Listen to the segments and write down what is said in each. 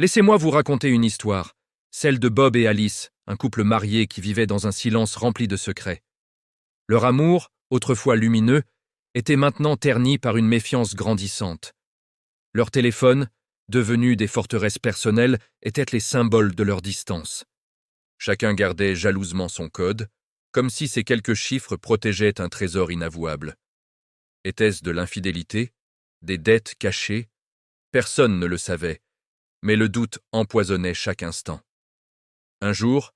Laissez-moi vous raconter une histoire, celle de Bob et Alice, un couple marié qui vivait dans un silence rempli de secrets. Leur amour, autrefois lumineux, était maintenant terni par une méfiance grandissante. Leurs téléphones, devenus des forteresses personnelles, étaient les symboles de leur distance. Chacun gardait jalousement son code, comme si ces quelques chiffres protégeaient un trésor inavouable. Était-ce de l'infidélité, des dettes cachées? Personne ne le savait, mais le doute empoisonnait chaque instant. Un jour,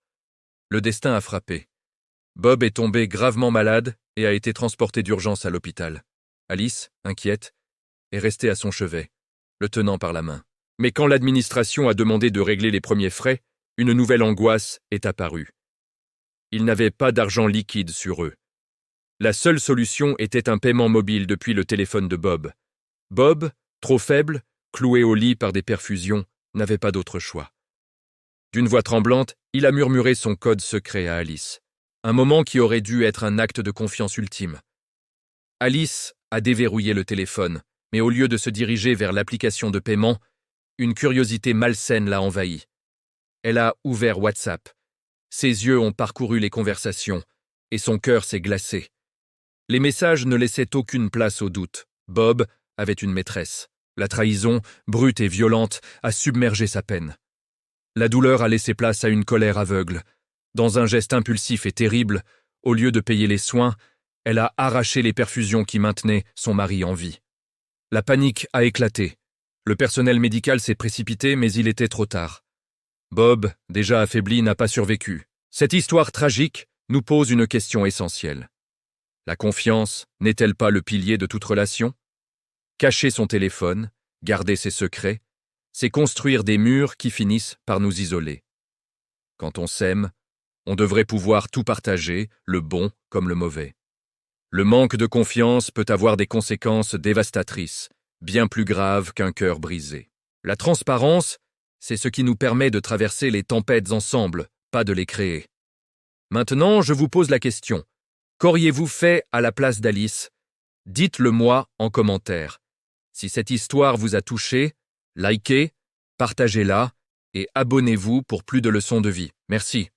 le destin a frappé. Bob est tombé gravement malade et a été transporté d'urgence à l'hôpital. Alice, inquiète, est restée à son chevet, le tenant par la main. Mais quand l'administration a demandé de régler les premiers frais, une nouvelle angoisse est apparue. Ils n'avaient pas d'argent liquide sur eux. La seule solution était un paiement mobile depuis le téléphone de Bob. Bob, trop faible, cloué au lit par des perfusions, n'avait pas d'autre choix. D'une voix tremblante, il a murmuré son code secret à Alice. Un moment qui aurait dû être un acte de confiance ultime. Alice a déverrouillé le téléphone, mais au lieu de se diriger vers l'application de paiement, une curiosité malsaine l'a envahie. Elle a ouvert WhatsApp. Ses yeux ont parcouru les conversations, et son cœur s'est glacé. Les messages ne laissaient aucune place au doute. Bob avait une maîtresse. La trahison, brute et violente, a submergé sa peine. La douleur a laissé place à une colère aveugle. Dans un geste impulsif et terrible, au lieu de payer les soins, elle a arraché les perfusions qui maintenaient son mari en vie. La panique a éclaté. Le personnel médical s'est précipité, mais il était trop tard. Bob, déjà affaibli, n'a pas survécu. Cette histoire tragique nous pose une question essentielle. La confiance n'est-elle pas le pilier de toute relation? Cacher son téléphone, garder ses secrets, c'est construire des murs qui finissent par nous isoler. Quand on s'aime, on devrait pouvoir tout partager, le bon comme le mauvais. Le manque de confiance peut avoir des conséquences dévastatrices, bien plus graves qu'un cœur brisé. La transparence, c'est ce qui nous permet de traverser les tempêtes ensemble, pas de les créer. Maintenant, je vous pose la question. Qu'auriez-vous fait à la place d'Alice? Dites-le-moi en commentaire. Si cette histoire vous a touché, likez, partagez-la et abonnez-vous pour plus de leçons de vie. Merci.